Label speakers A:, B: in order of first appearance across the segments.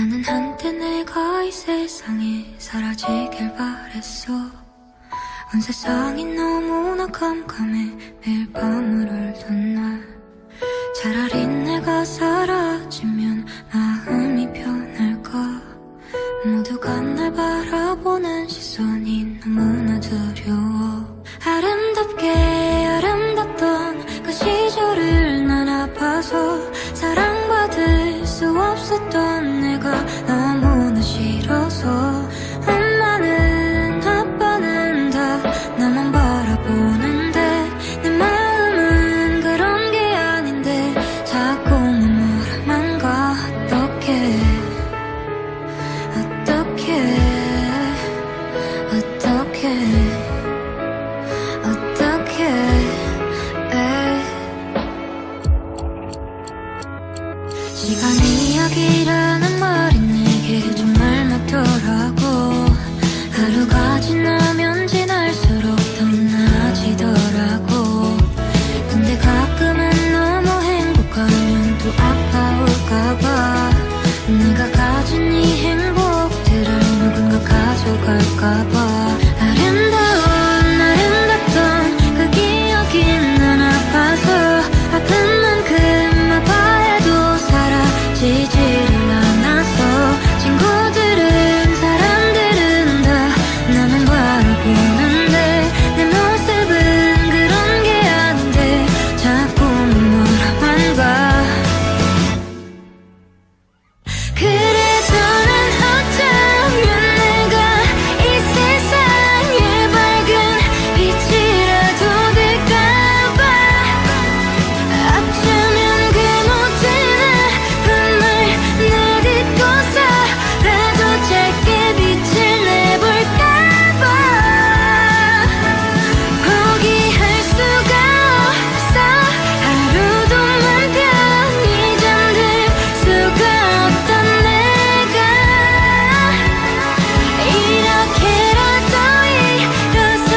A: 나는 한때 내가 이 세상에 사라지길 바랬어. 온 세상이 너무나 깜깜해. 매일 밤을 울던 날 차라리 내가 사라지면 마음이 편할까. 모두가 날 바라보는 시선이 너무나 두려워. 아름답게 아름답던 그 시절을 난 아파서 사랑받을 수 없었던 내가 너무나 싫어서. 엄마는 아빠는 다 나만 바라보는데 내 마음은 그런 게 아닌데 자꾸만 뭐라만 가. 어떡해 시간 이야기라는 말이 내게 정말 맞더라고. 하루가 지나면 지날수록 더 나아지더라고. 근데 가끔은 너무 행복하면 또 아파올까봐. 내가 가진 이 행복들을 누군가 가져갈까봐. 아름답던 그 기억이 난 아파서 아픈 만큼 아파해도 사라지지를 않아서. 친구들은 사람들은 다 나만 바라보는데 내 모습은 그런 게 아닌데 자꾸만 뭐라만 가. 그래서 난 어쩌면 내가 이 세상에 밝은 빛이라도 될까봐. 어쩌면 그 모든 아픔을 내딛고서라도 짧게 빛을 내볼까봐. 포기할 수가 없어. 하루도 맘 편히 잠들 수가 없던 내가 이렇게라도 일어서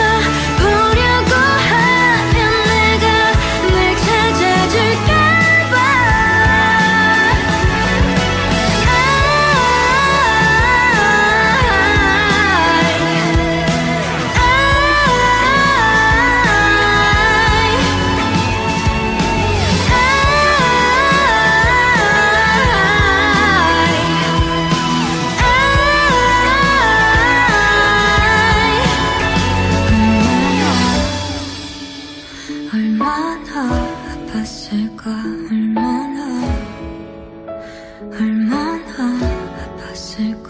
A: 보려고 하면 내가 널 찾아줄까봐. 얼마나 아팠을까. 얼마나 아팠을까.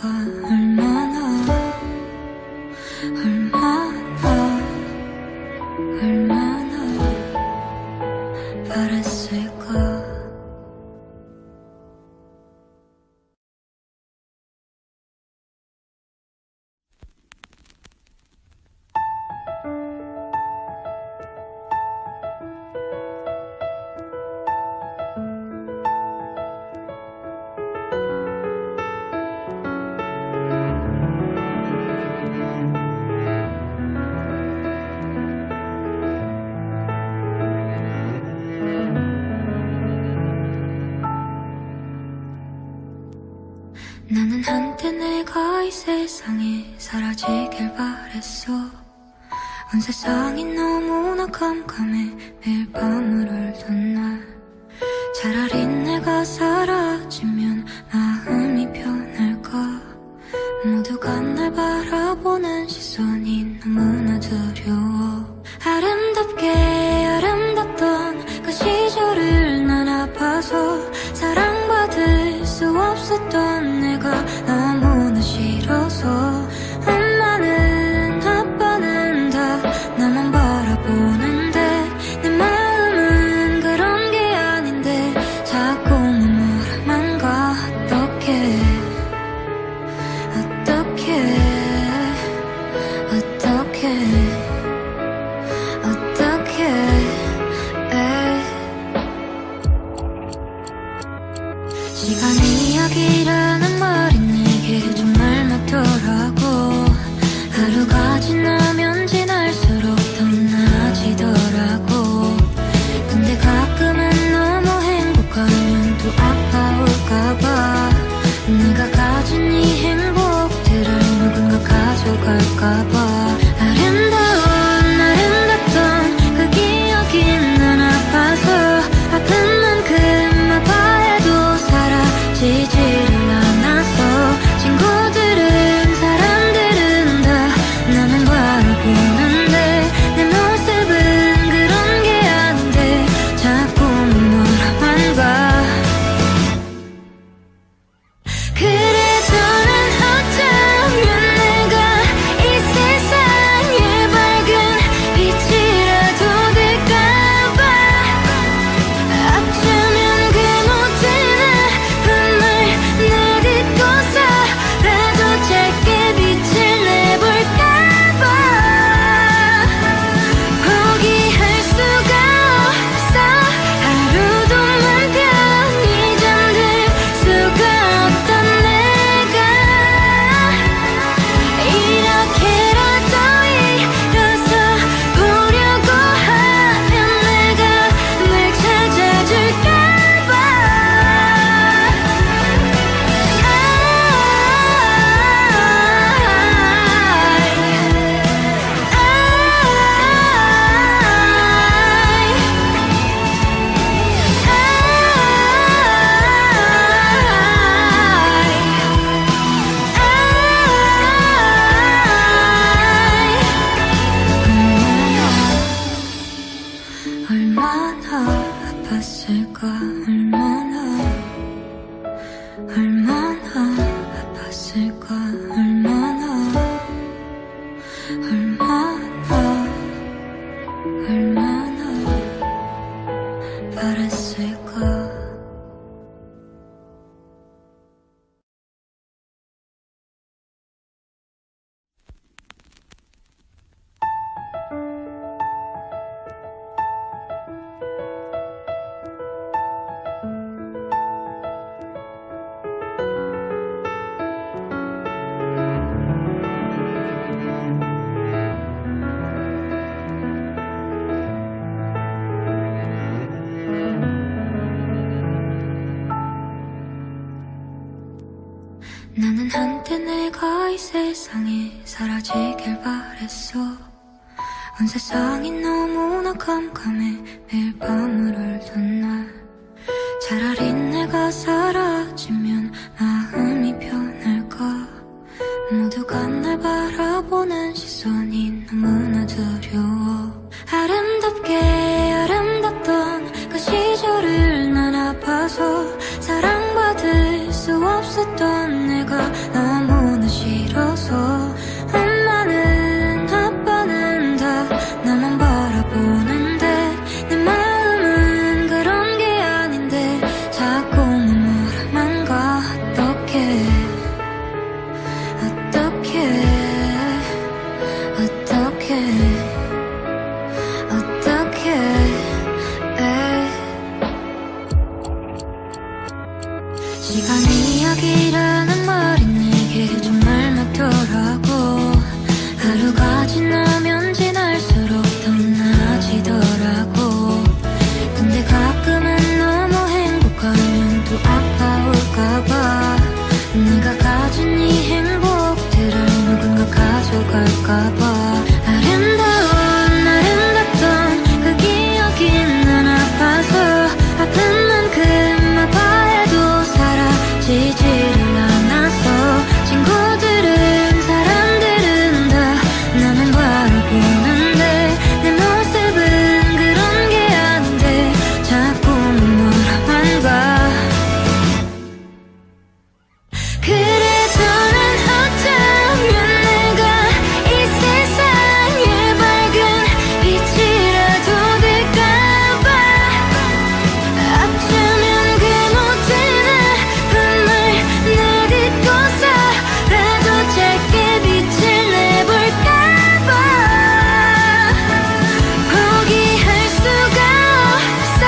A: 얼마나 바랬을까. 나는 한때 내가 이 세상에 사라지길 바랬어. 온 세상이 너무나 깜깜해. 매일 밤을 울던 날 차라리 내가 사라지면 마음이 편할까. 모두가 날 바라보는 시선이 너무나 두려워. 아름답게 아름답던 그 시절을 난 아파서 사랑받을 수 없었던 내가 너무나 싫어서. 엄마는 아빠는 다 나만 바라보는데 내 마음은 그런 게 아닌데 자꾸만 뭐라만 가. 어떡해 나는 한때 내가 이 세상에 사라지길 바랬어. 온 세상이 너무나 깜깜해 매일 밤을 울던 날. 차라리 내가 사라지면 마음이 편할까. 모두가 날 바라보는 시선이 너무나 두려워. 아름답게 아름답던 그 시절을 난 아파서 사랑받을 수 없었던 내가 너무나 싫어서. 엄마는 아빠는 다 나만 바라보는데 내 마음은 그런 게 아닌데 자꾸만 뭐라만 가. 어떡해 시간이 이야기라는 말이 내게 정말 맞더라고. 하루가 지나면 지날수록 더 나아지더라고. 근데 가끔은 너무 행복하면 또 아파올까봐. 내가 가진 이 행복들을 누군가 가져갈까봐. 아름답던 그 기억이 난 아파서 아픈 만큼 아파해도 사라지지를 않아서. 친구들은 사람들은 다 나만 바라보는데 내 모습은 그런 게 아닌데 자꾸만 뭐라만 봐. 그래도 난 어쩌면 내가 이 세상에 밝은 빛이라도 될까봐. 어쩌면 그 모든 아픔을 내딛고서라도 짧게 빛을 내볼까봐. 포기할 수가 없어.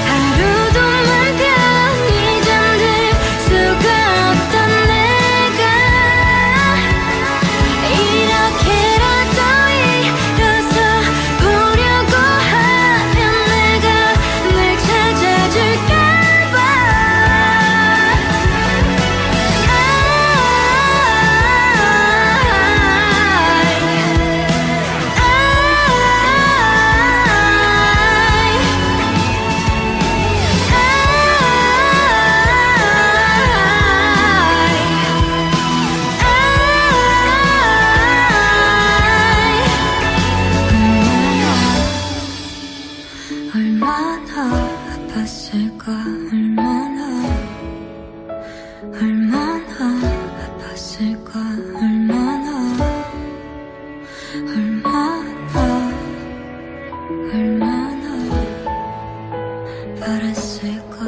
A: 하루도만 편히 잠들 수가 없던 내가 이렇게라도 일어서 보려고 하면 내가 널 찾아줄까봐. 얼마나 아팠을까. 얼마나 아팠을까. 얼마나 바랬을까.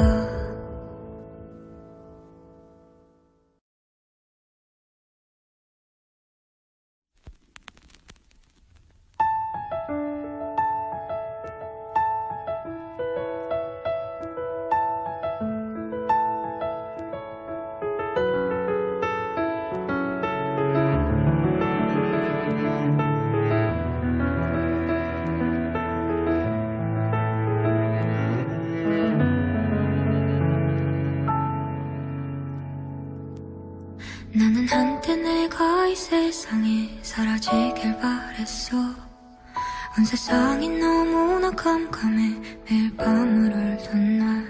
A: 나는 한때 내가 이 세상에 사라지길 바랬어. 온 세상이 너무나 깜깜해 매일 밤을 울던 날.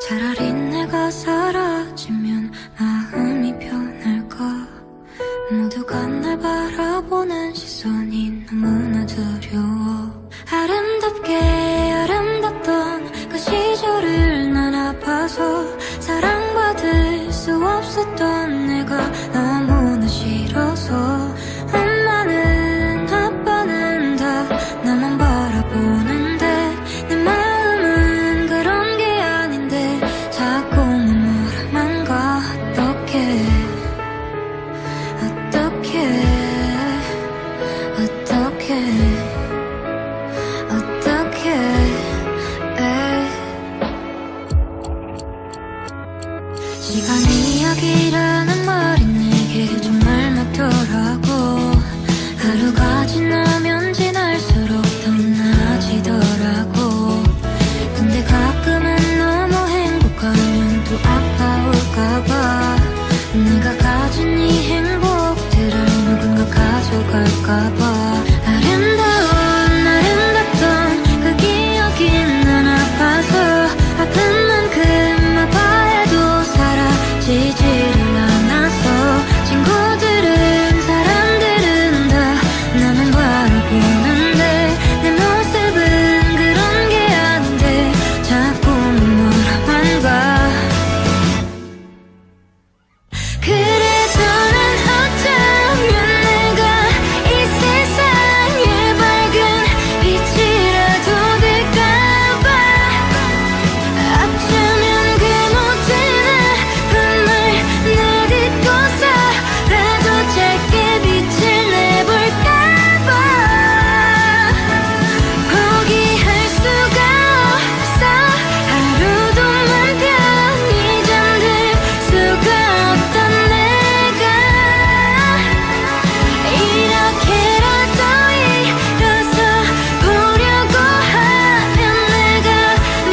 A: 차라리 내가 사라지면 마음이 편할까. 모두가 날 바라보는 시선이 너무나 두려워. 아름답게 아름답던 그 시절을 난 아파서 사랑받을 수 없었던 내가 너무나 싫어서. 엄마는 아빠는 다 나만 바라보는데 내 마음은 그런 게 아닌데 자꾸만 뭐라만 가. 어떡해 시간이 이야기라는 말이 내게 가진 이 행복들을 누군가 가져갈까봐 아름답던 그 기억이 난 아파서 아픈 만큼 아파해도 사라지지를 않아서 친구들은 사람들은 다 나만 바라보는데 내 모습은 그런 게 아닌데 자꾸 뭐라만 봐. 그래서 난 어쩌면 내가 이 세상에 밝은 빛이라도 될까봐 어쩌면 그 모든 아픔을 내딛고서라도 짧게 빛을 내볼까봐 포기할 수가 없어. 하루도 맘 편히 잠들 수가 없던 이렇게라도 일어서 보려고 하면 내가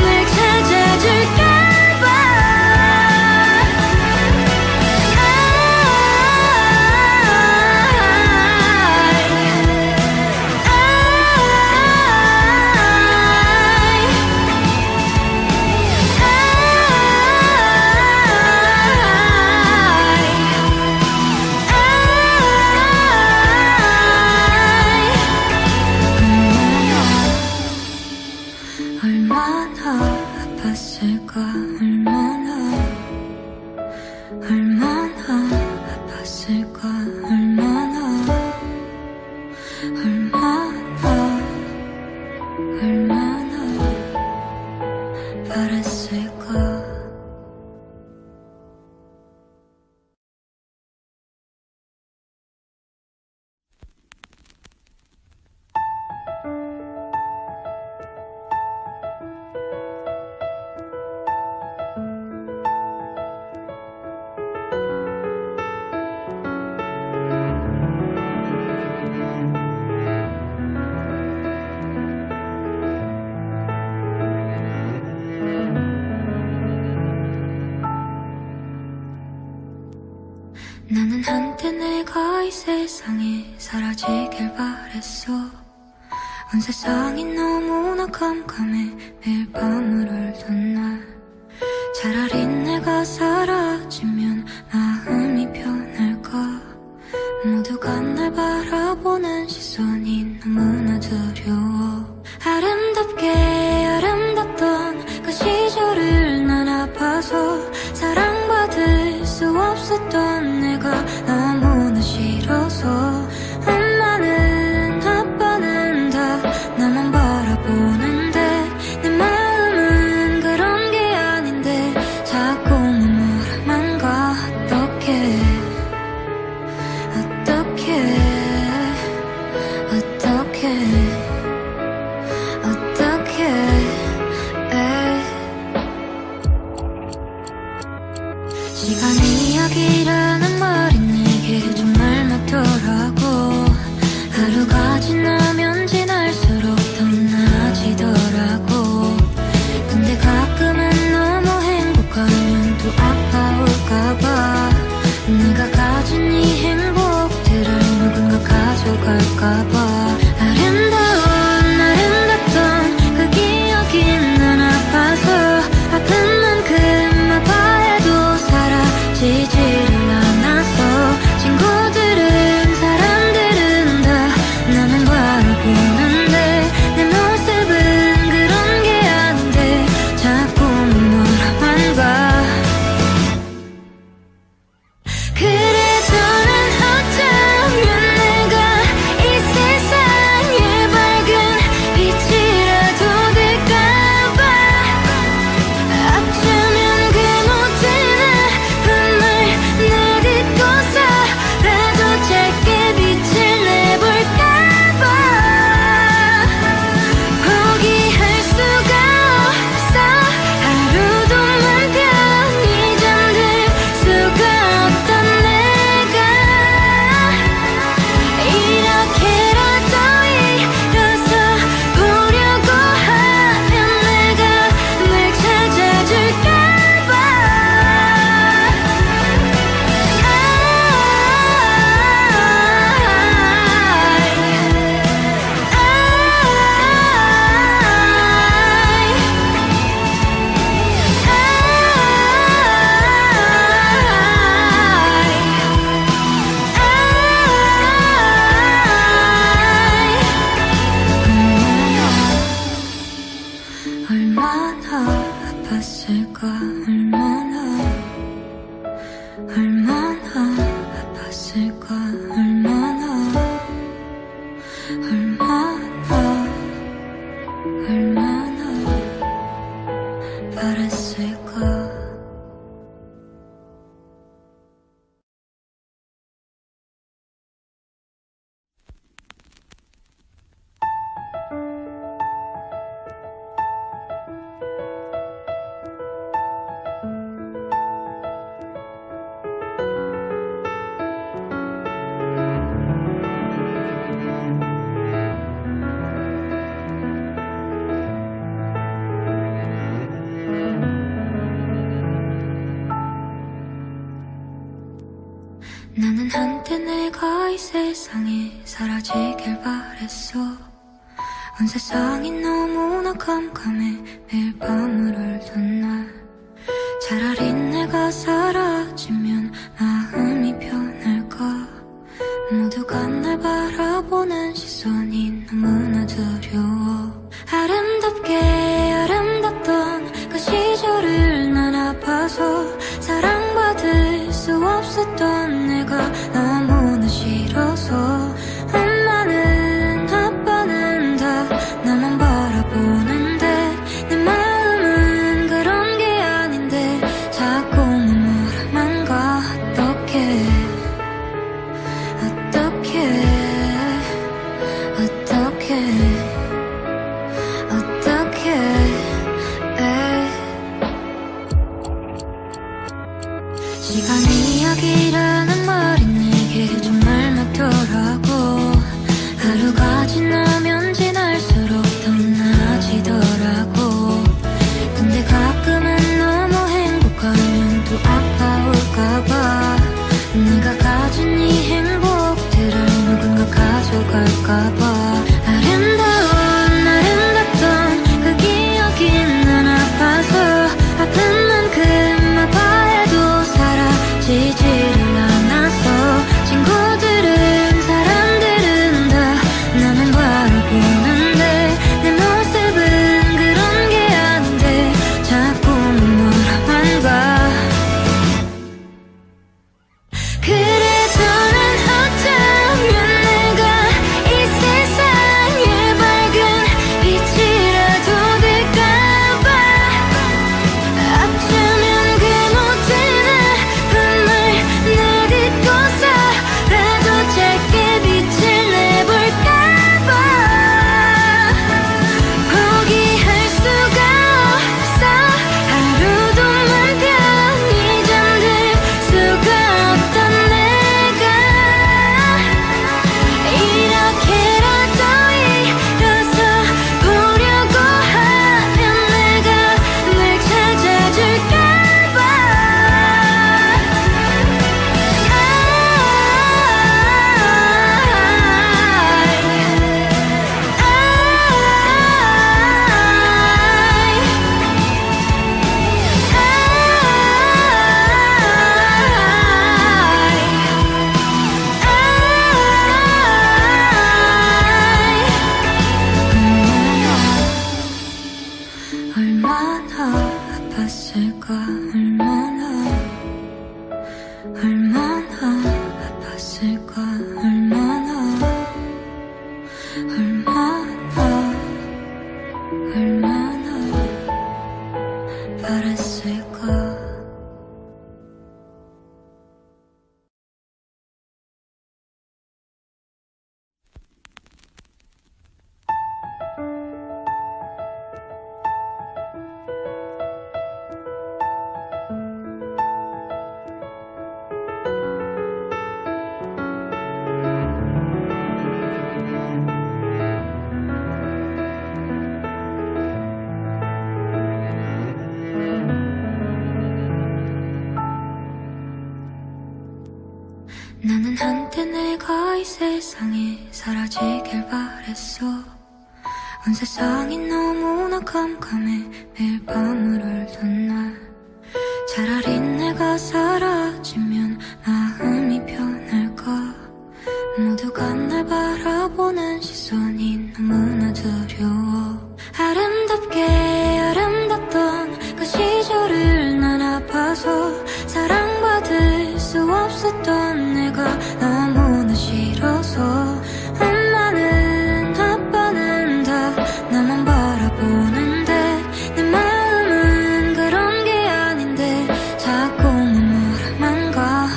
A: 널 찾아줄까봐 얼마나 아팠을까. 얼마나 아팠을까. 얼마나 바랬을까. 나는 한때 내가 이 세상에 사라지길 바랬어. 온 세상이 너무나 깜깜해 매일 밤을 울던 날. 차라리 내가 사라지면 마음이 편할까. 모두가 날 바라보는 시선이 너무나 두려워. 아름답던 그 시절을 난 아파서 사랑받을 수 없었던 내가 너무나 싫어서 엄마는 아빠는 다 나만 바라보는데 내 마음은 그런 게 아닌데 자꾸 뭐라만 가. 어떡해 나는 한때 내가 이 세상에 사라지길 바랬어. 온 세상이 너무나 깜깜해 매일 밤을 울던 날. 차라리 내가 사라지면 마음이 편할까. 모두가 날 바라보는 시선이 너무나 두려워. 아름답게 아름답던 그 시절을 난 아파서 사랑받을 수 없었던 내가 너무나 싫어서. 엄마는 아빠는 다 나만 바라보는데 내 마음은 그런 게 아닌데 자꾸만 뭐라만 가. 어떡해 시간이 이야기라는 말이 내게 정말 맞더라고. 하루가 지나면 지날수록 더 나아지더라고. 근데 가끔은 너무 행복하면 또 아파올까봐. 내가 가진 이 행복들을 누군가 가져갈까봐. 아름답던 그 기억이 난 아파서 아픈 만큼 아파해도 사라지지를 않아서. 친구들은 사람들은 다 나만 바라보는데 내 모습은 그런 게 아닌데 자꾸만 뭐라만 봐. 그래도 난 어쩌면 내가 이 세상에 밝은 빛이라도 될까봐. 어쩌면 그 모든 아픔을 내딛고서라도 짧게 빛을 내볼까봐. 포기할 수가 없어. 하루도만 편히 잠들 수가 없던 내가 이렇게라도 일어서 보려고 하면 내가 널 찾아줄까봐. 얼마나 아팠을까. 얼마나 아팠을까. 얼마나 바랬을까. 나는 한때 내가 이 세상에 사라지길 바랬어. 온 세상이 너무나 깜깜해 매일 밤을 울던 날. 차라리 내가 사라지면 마음이 편할까. 모두가 날 바라보는 시선이 너무나 두려워. 아름답게 아름답던 그 시절을 난 아파서 사랑받을 수 없었던 내가 너무나 싫어서. 엄마는 아빠는 다 나만 바라보는데 내 마음은 그런 게 아닌데 자꾸만 뭐라만 가.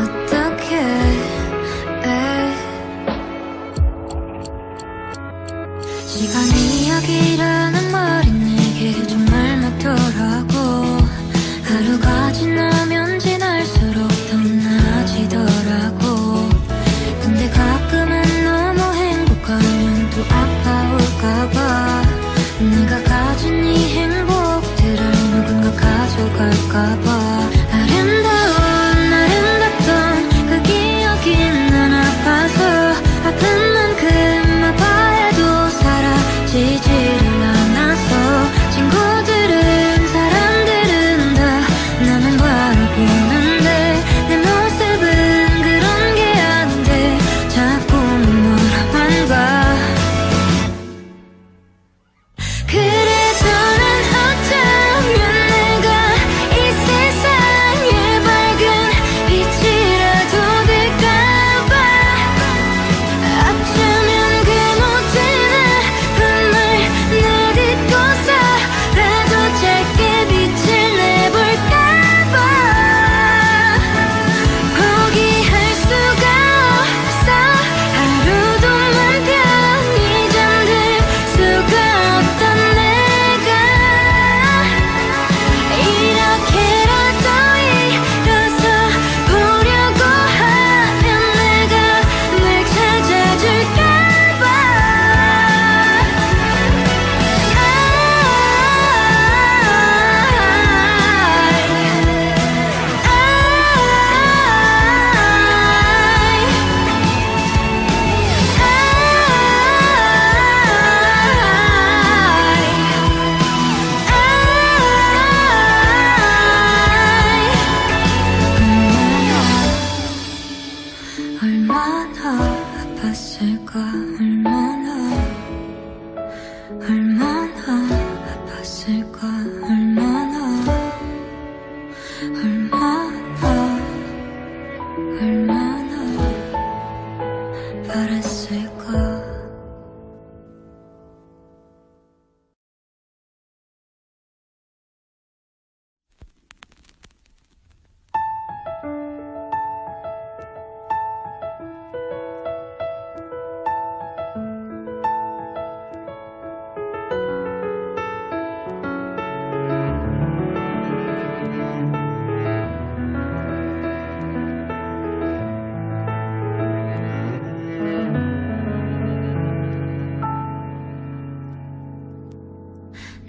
A: 어떡해 시간이 이야기라는 말이 내게 정말 맞더라.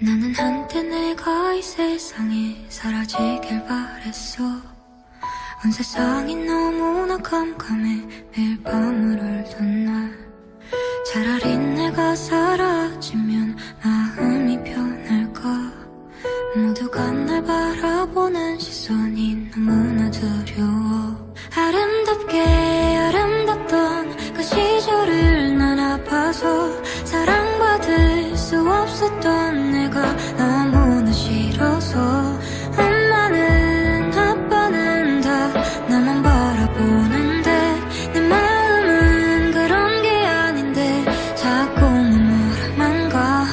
A: 나는 한때 내가 이 세상에 사라지길 바랬어. 온 세상이 너무나 깜깜해 매일 밤을 울던 날. 차라리 내가 사라지면 마음이 편할까. 모두가 날 바라보는 시선이 너무나 두려워. 아름답게 아름답던 그 시절을 난 아파서 사랑받을 수 없었던 내가 너무나 싫어서. 엄마는 아빠는 다 나만 바라보는데 내 마음은 그런 게 아닌데 자꾸만 뭐라만 가.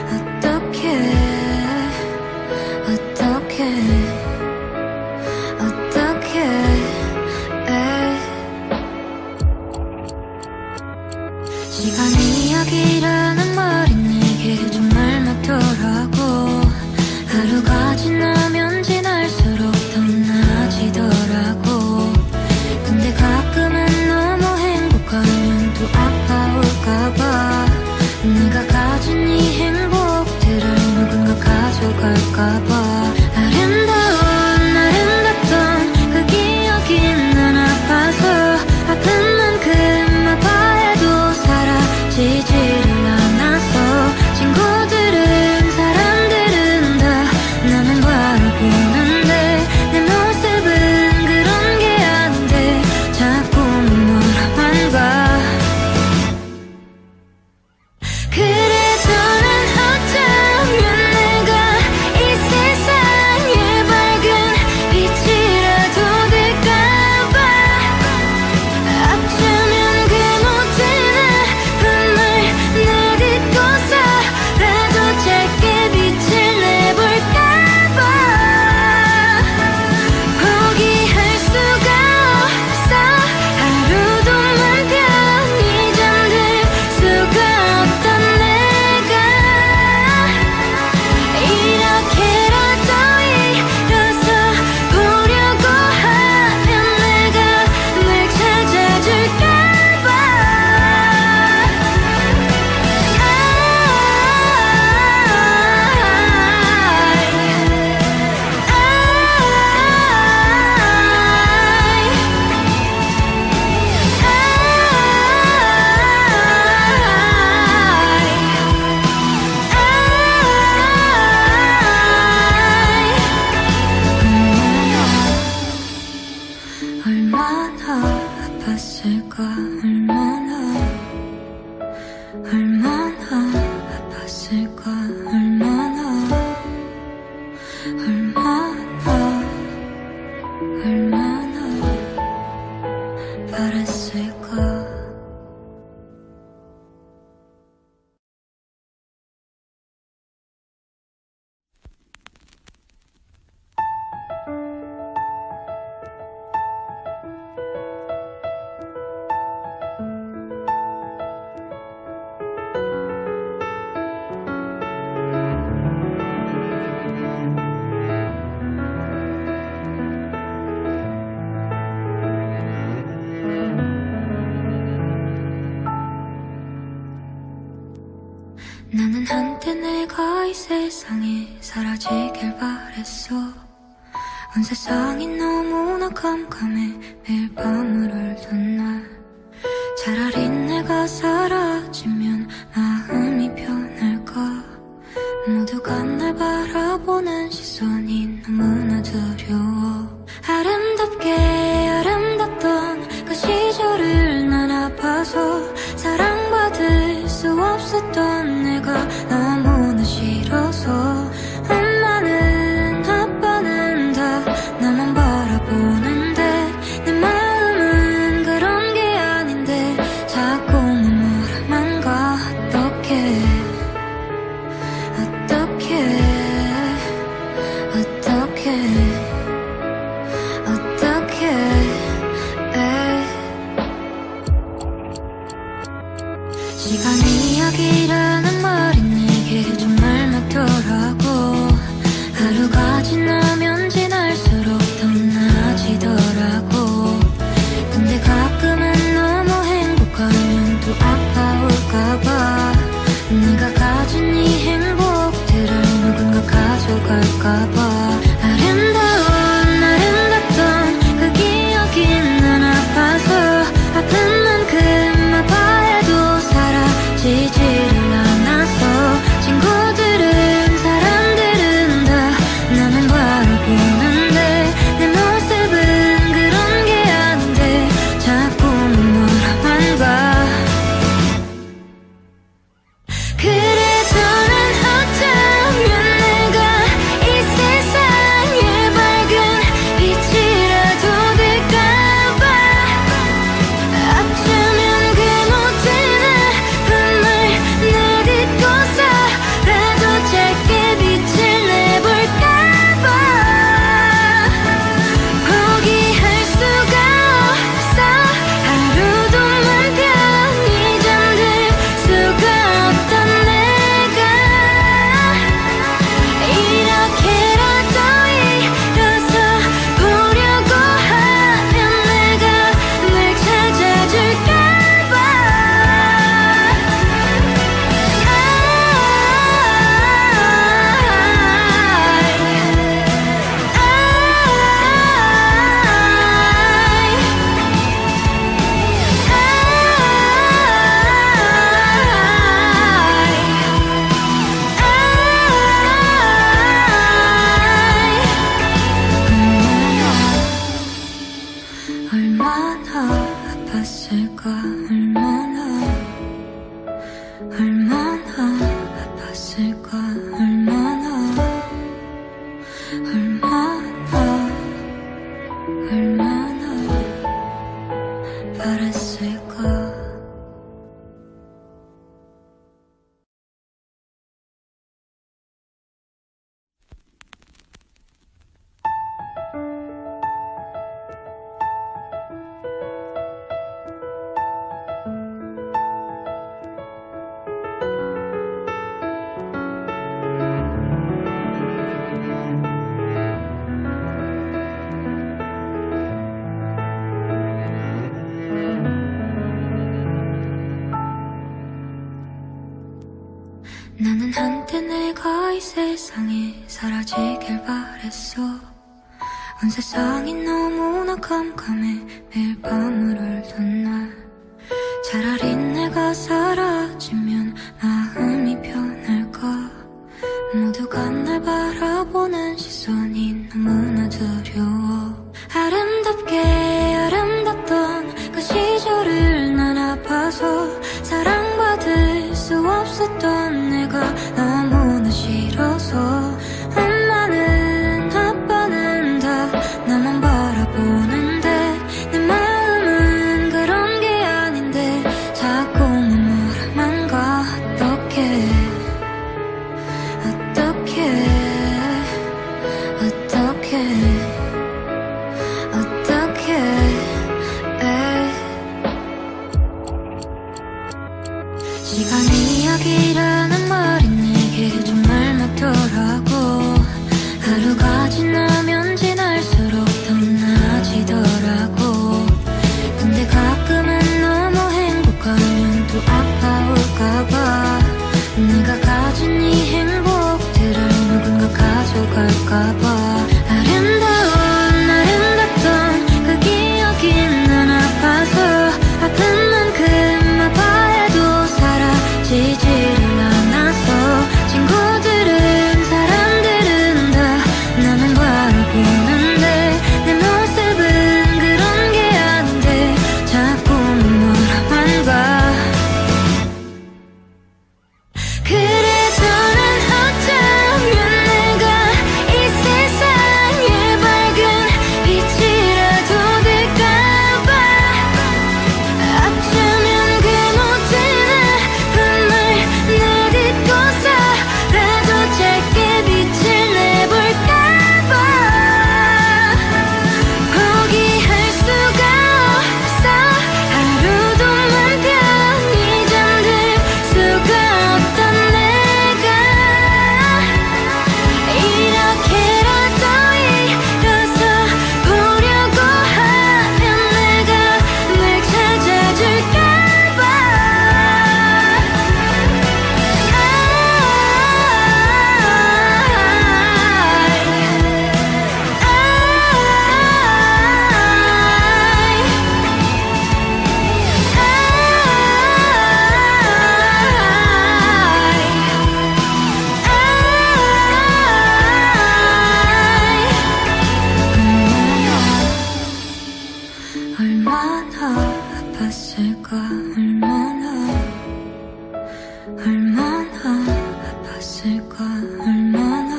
A: 어떡해 어떡해 시간 이야기라는 말이 내게 정말 맞더라고. 하루가 지나면 지날수록 더 나아지더라고. 근데 가끔은 너무 행복하면 또 아파올까봐. 내가 가진 이 행복들을 누군가 가져갈까봐. 아름답던 그 기억이 난 아파서 아픈 만큼 아파해도 사라지지를 않아서. 친구들은 사람들은 다 나만 바라보는데 내 모습은 그런 게 아닌데 자꾸만 뭐라만 가. 그래도 난 어쩌면 내가 이 세상에 밝은 빛이라도 될까봐. 어쩌면 그 모든 아픔을 내딛고서라도 짧게 빛을 내볼까봐. 포기할 수가 없어. 하루도 맘 편히 잠들 수가 없던 내가 이렇게라도 일어서 보려고 하면 내가 널 찾아줄까봐. 얼마나 아팠을까. 얼마나 아팠을까. 얼마나 바랬을까. 나는 한때 내가 이 세상에 사라지길 바랬어. 온 세상이 너무나 깜깜해 매일 밤을 울던 날. 차라리 내가 사라지면 마음이 편할까. 모두가 날 바라보는 시선이 너무나 두려워. 아름답게 아름답던 그 시절을 난 아파서 사랑받을 수 없었던 내가 너무나 싫어서. 엄마는 아빠는 다 나만 바라보는데 내 마음은 그런 게 아닌데 자꾸만 뭐라만 가. 아팠을까 얼마나 바랬을까. 나는 한때 내가 이 세상에 사라지길 바랬어. 온 세상이 너무나 깜깜해 매일 밤을 울던 날. 차라리 내가 사라지면 마음이 편할까. 모두가 날 바라보는 시선이 너무나 두려워. 아름답던 그 시절을 난 아파서 사랑받을 수 없었던 내가 너무나 싫어서. 엄마는 아빠는 다 나만 바라보는데 내 마음은 그런 게 아닌데 자꾸만 뭐라만 가. 어떡해 시간 이야기라는 말이 내게 정말 맞더라고. 하루가 지나면 지날수록 더 나아지더라고. 근데 가끔은 너무 행복하면 또 아파올까봐. 내가 가진 이 행복들을 누군가 가져갈까봐. 아름답던 그 기억이 난 아파서 아픈 만큼 아파해도 사라지지를 않아서. 친구들은 사람들은 다 나만 바라보는데 내 모습은 그런 게 아닌데 자꾸만 뭐라만 봐. 그래서 난 어쩌면 내가 이 세상에 밝은 빛이라도 될까봐. 어쩌면 그 모든 아픔을 내딛고서라도 짧게 빛을 내볼까봐. 포기할 수가 없어. 하루도 맘 편히 잠들 수가 없던 내가 이렇게라도 일어서 보려고 하면 내가 널 찾아줄까봐. 얼마나 아팠을까 얼마나 아팠을까 얼마나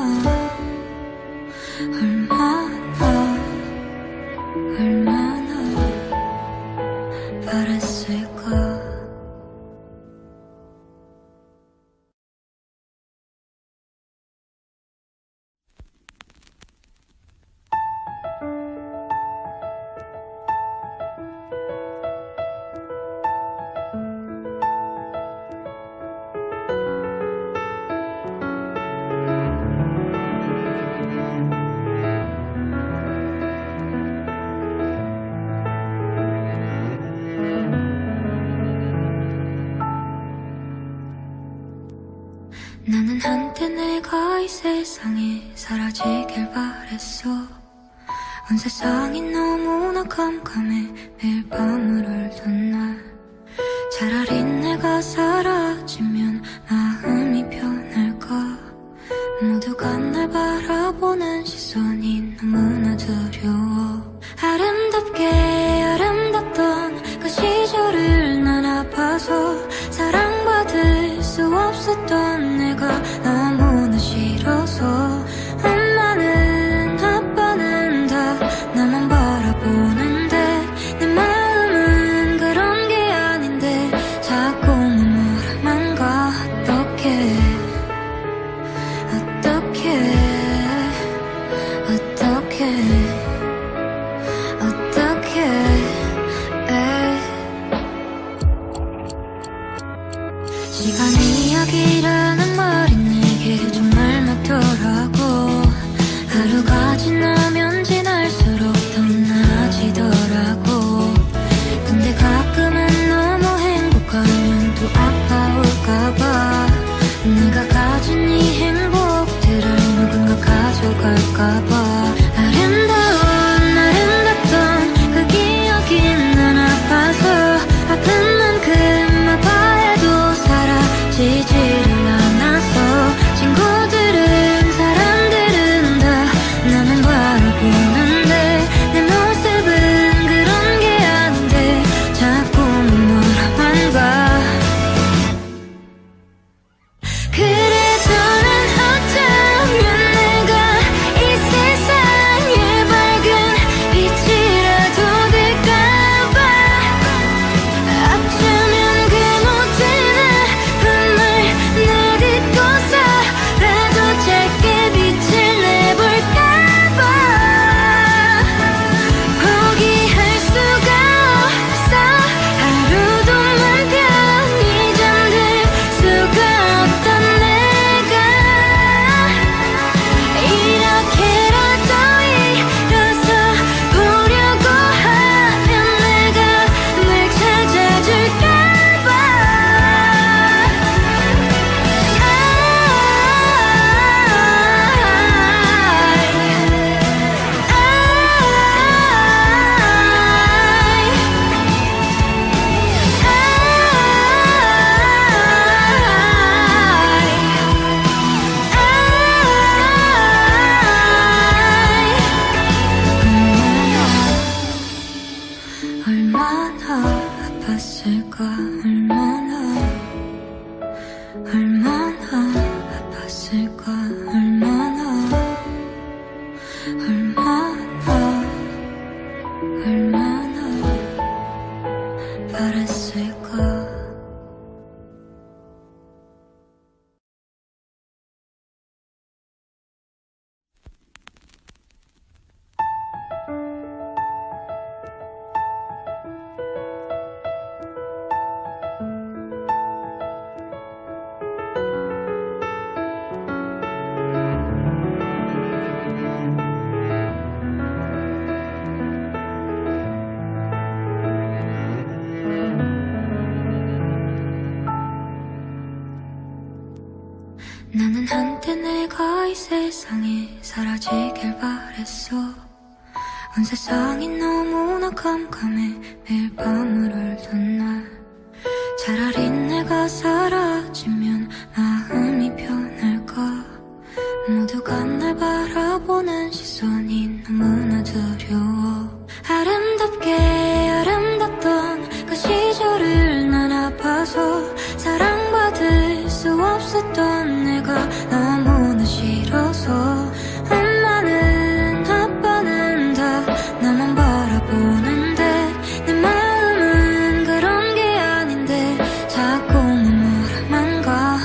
A: 바랬을까. 나는 한때 내가 이 세상에 사라지길 바랬어. 온 세상이 너무나 깜깜해 매일 밤을 울던 날. 차라리 내가 사라지면 마음이 편할까. 모두가 날 바라보는 시선이 너무나 두려워. 아름답던 그 시절을 난 아파서 사랑받을 수 없었던 내가 나는 한때 내가 이 세상에 사라지길 바랬어. 온 세상이 너무나 깜깜해 매일 밤을 울던 날. 차라리 내가 사라지면 마음이 편할까. 모두가 날 바라보는 시선이 너무나 두려워. 아름답게 아름답던 그 시절을 난 아파서 사랑받을 수 없었던 내가 너무나 싫어서. 엄마는 아빠는 다 나만 바라보는데 내 마음은 그런 게 아닌데 자꾸만 뭐라만 가.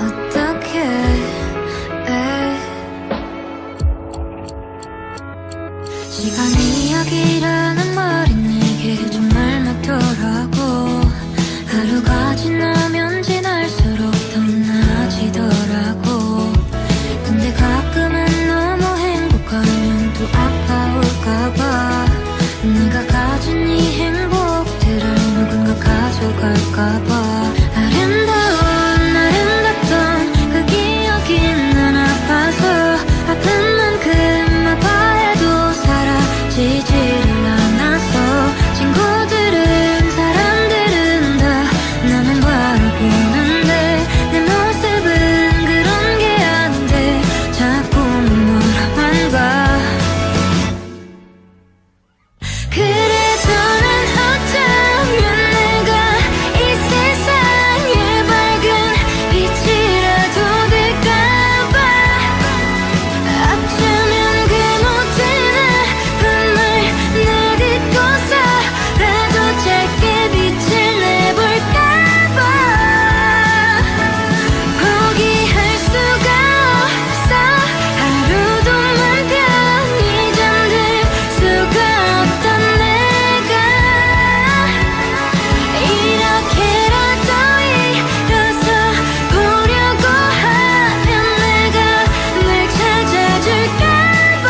A: 어떡해 시간이 이야기라는 말이 내게 정말 맞더라고. 하루가 지나면 지날수록 더 나아지더라고. 근데 가끔은 너무 행복하면 또 아파올까봐. 내가 가진 이 행복들을 누군가 가져갈까봐. 아름답던 그 기억이 난 아파서 아픈 만큼 아파해도 사라지지를 않아서. 친구들은 사람들은 다 나만 바라보는데 내 모습은 그런 게 아닌데 자꾸만 뭐라만 봐. 그래도 난 어쩌면 내가 이 세상에 밝은 빛이라도 될까봐. 어쩌면 그 모든 아픔을 내딛고서라도 짧게 빛을 내볼까봐. 포기할 수가 없어. 하루도만 편히 잠들 수가 없던 내가 이렇게라도 일어서 보려고 하면 내가 널 찾아줄까봐.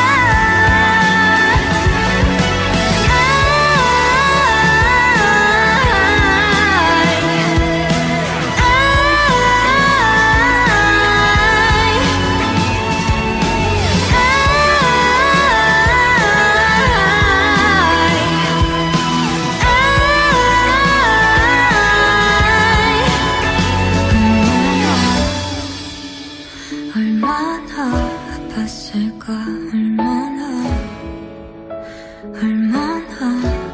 A: 얼마나 아팠을까. 얼마나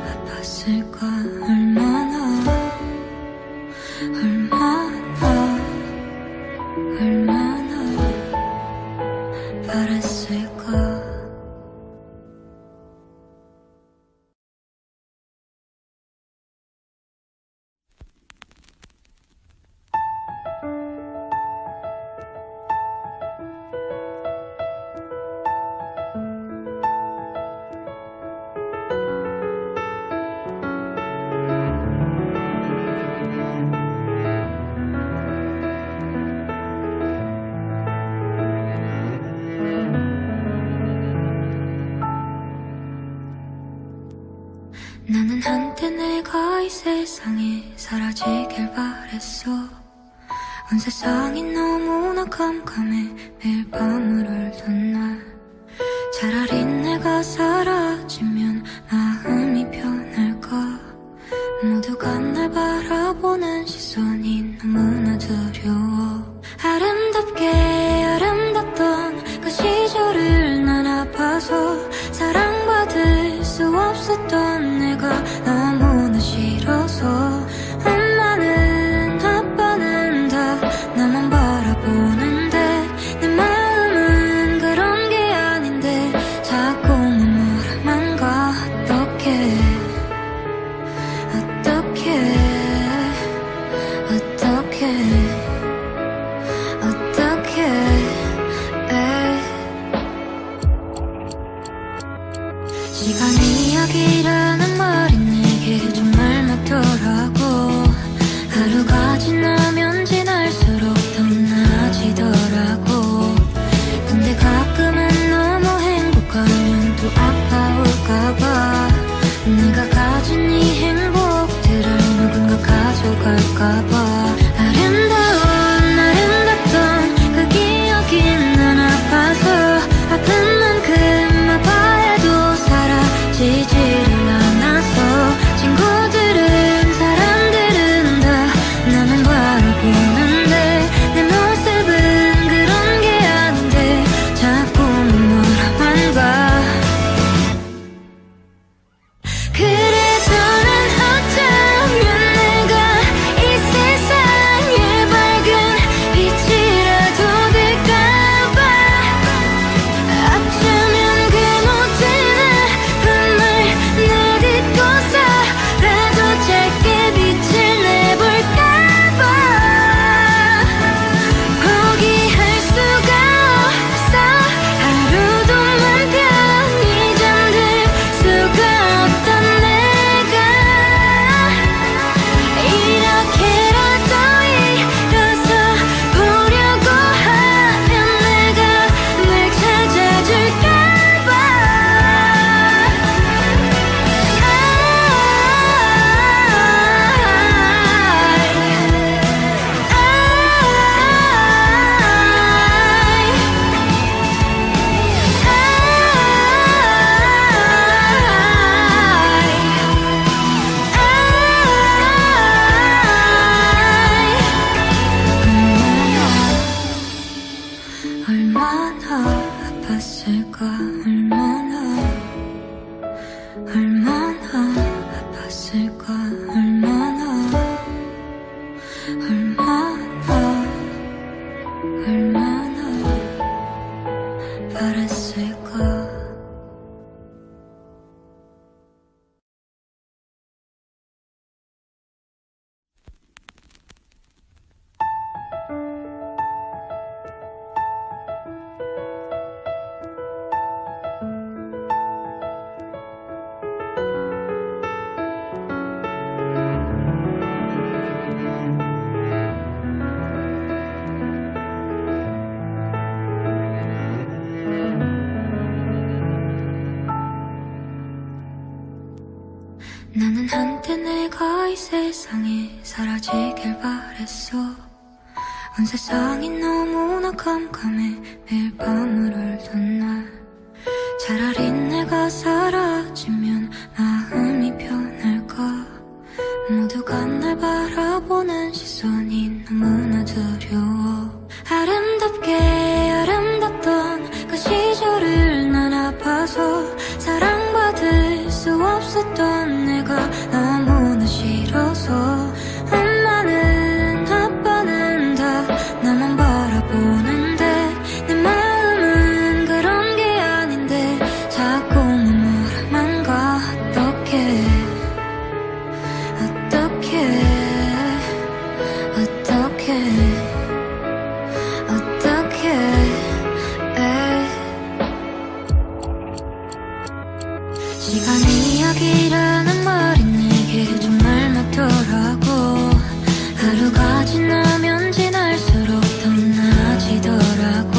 A: 아팠을까. 얼마나 바랬을까. 나는 한때 내가 이 세상에 사라지길 바랬어. 온 세상이 너무나 깜깜해 매일 밤을 울던 날. 차라리 내가 사라지면 마음이 편할까. 모두가 날 바라보는 시선이 너무나 두려워. 아름답게 아름답던 그 시절을 난 아파서 사랑받을 수 없었던 내가 너무나 싫어서. 엄마는 아빠는 다 나만 바라보는데 내 마음은 그런 게 아닌데 자꾸만 뭐라만 가. 어떡해 시간이 이야기라는 말이 내게 정말 맞더라고. 하루가 지나면 지날수록 더 나아지더라고. 근데 가끔은 너무 행복하면 또 아파올까봐. 내가 얼마나 아팠을까 얼마나 바랬을까. 나는 한때 내가 이 세상에 사라지길 바랬어. 온 세상이 너무나 깜깜해 매일 밤을 울던 날. 차라리 내가 사라지면 마음이 편할까. 모두가 날 바라보는 시선이 너무나 두려워. 아름답게 아름답던 그 시절을 난 아파서 사랑받을 수 없었던 내가 너무나 싫어서. 엄마는 아빠는 다 나만 바라보는데 내 마음은 그런 게 아닌데 자꾸만 뭐라만 가. 어떡해 시간이 이야기라는 말이 내게 정말 맞더라고. 하루가 지나면 지날수록 더 나아지더라고.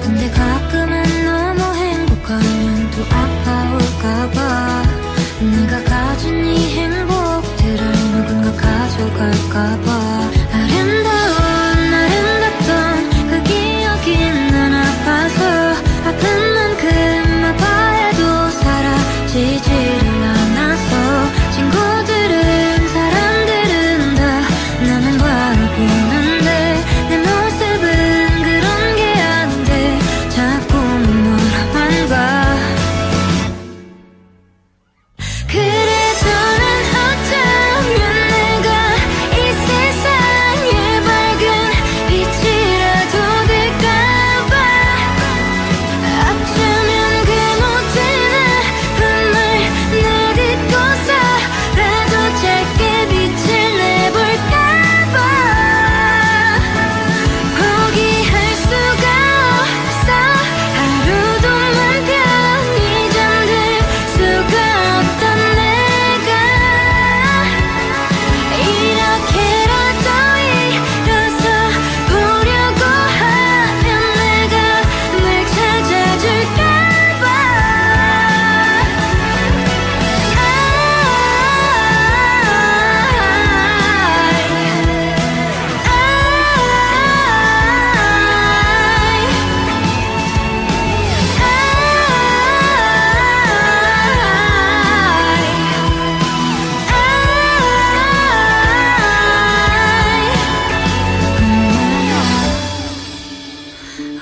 A: 근데 가끔은 너무 행복하면 또 아파올까봐. 내가 가진 이 행복들을 누군가 가져갈까봐. 아름답던 그 기억이 난 아파서 아픈 만큼 아파해도 사라지지를 않아서. 친구들은 사람들은 다 나만 바라보는데 내 모습은 그런 게 아닌데 자꾸만 뭐라만 가. 그래도 난 어쩌면 내가 이 세상에 밝은 빛이라도 될까봐. 어쩌면 그 모든 아픔을 내딛고서라도 짧게 빛을 내볼까봐. 포기할 수가 없어. 하루도 맘 편히 잠들 수가 없던 내가 이렇게라도 일어서 보려고 하면 내가 널 찾아줄까봐.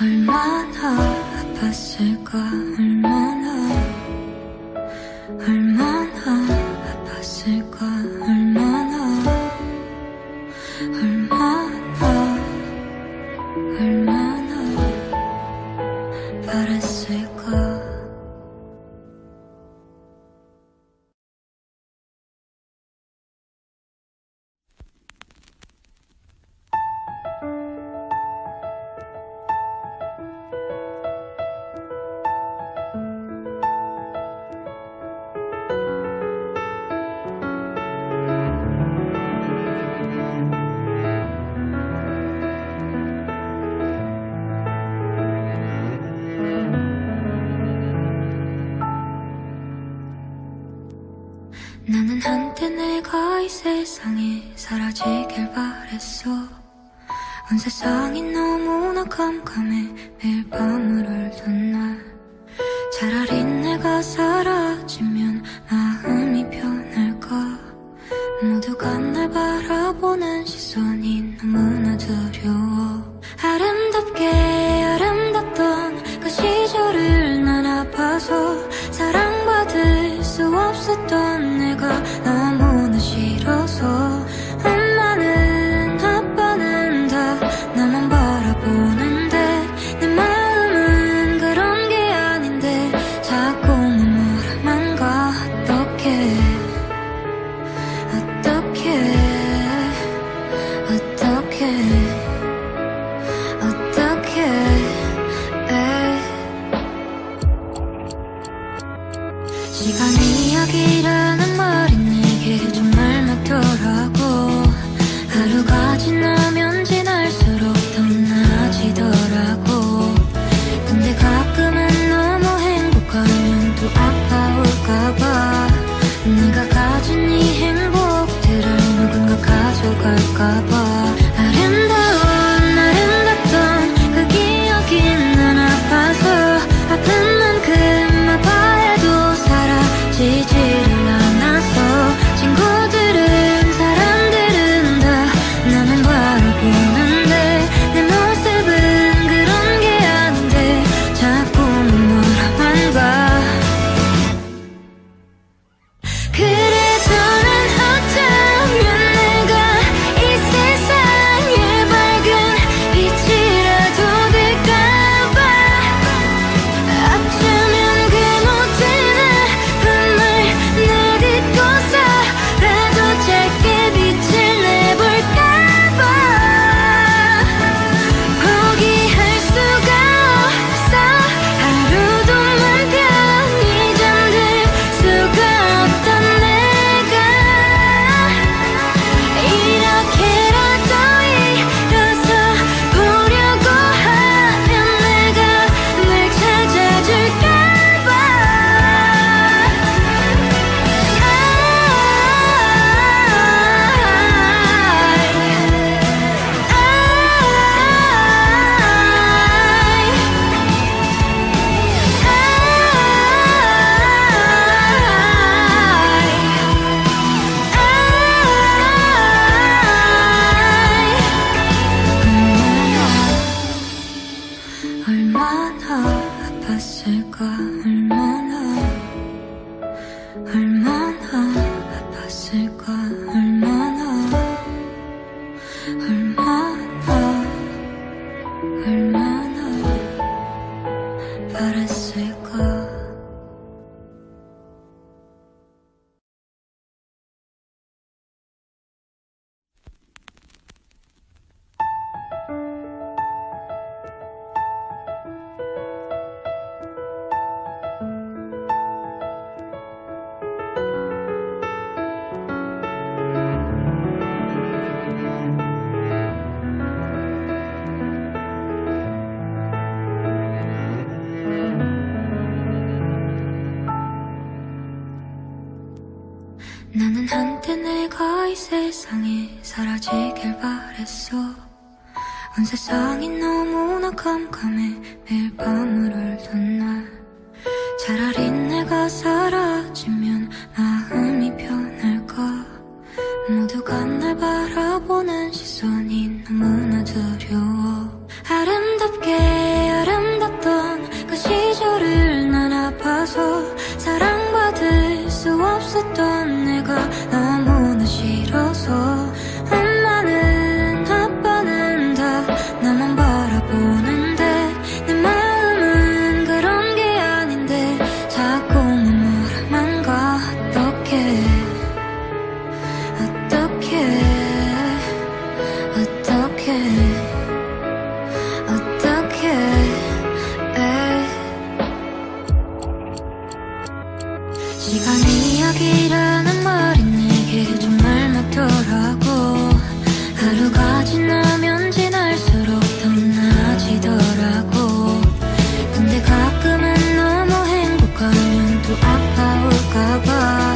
A: 얼마나 아팠을까 얼마나 아팠을까 얼마나 바랬을까. 나는 한때 내가 이 세상에 사라지길 바랬어. 온 세상이 너무나 깜깜해 매일 밤을 울던 날. 차라리 내가 사라지면 마음이 편할까. 모두가 날 바라보는 시선이 너무나 두려워. 아름답게 아름답던 그 시절을 난 아파서 사랑받을 수 없었던 내가 너무나 싫어서 엄마는 아빠는 다 나만 바라보는데 내 마음은 그런 게 아닌데 자꾸만 뭐라만 가. 어떡해 시간이 이야기라는 말이 내게 정말 맞더라고. 하루가 지나면 지날수록 더 나아지더라고. 근데 가끔은 너무 행복하면 또 아파올까봐 내가 가진 이 행복들을 누군가 가져갈까봐. 아름답던 그 기억이 난 아파서 아픈 만큼 아파해도 사라지지를 않아서 친구들은 사람들은 다 나만 바라보는데 내 모습은 그런 게 아닌데 자꾸만 뭐라만 봐. 그래도 난 어쩌면 내가 이 세상에 밝은 빛이라도 될까봐. 어쩌면 그 모든 아픔을 내딛고서라도 짧게 빛을 내볼까봐. 포기할 수가 없어. 하루도 맘 편히 잠들 수가 없던 내가 이렇게라도 일어서 보려고 하면 내가 널 찾아줄까봐. 얼마나 아팠을까. 얼마나 아팠을까. 얼마나 바랬을까. 나는 한때 내가 이 세상에 사라지길 바랬어. 온 세상이 너무나 깜깜해 매일 밤을 울던 날. 차라리 내가 사라지면 마음이 편할까. 모두가 날 바라보는 시선이 너무나 두려워. 아름답던 그 시절을 난 아파서 사랑받을 수 없었던 내가 너무나 싫어서 엄마는 아빠는 다 나만 바라보는데 내 마음은 그런 게 아닌데 자꾸만 뭐라만 가. 어떡해 시간이 이야기라는 말이 내게 정말 맞더라고. 하루가 지나면 지날수록 더 나아지더라고. 근데 가끔은 너무 행복하면 또 아파올까봐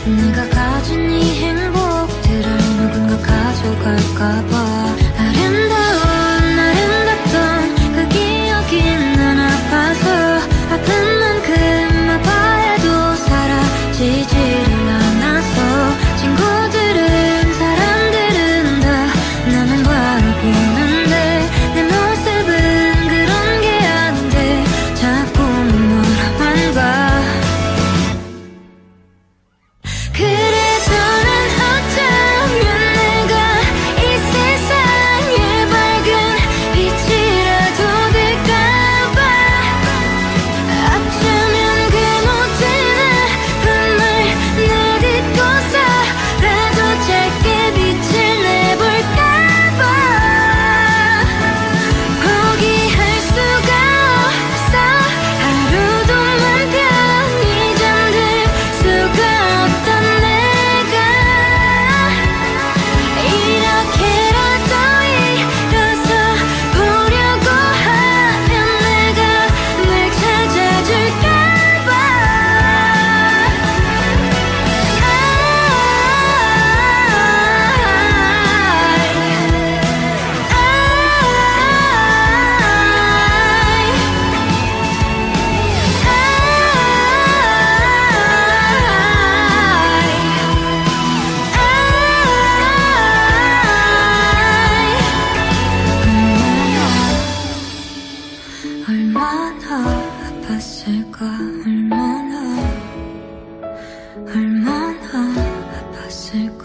A: 내가 가진 이 행복들을 누군가 가져갈까봐. 아름답던 그 기억이 난 아파서 아픈 만큼 아파해도 사라지지를 않아서 친구들은 사람들은 다 나만 바라보는데 내 모습은 그런 게 아닌데 자꾸만 뭐라만 봐. 얼마나 아팠을까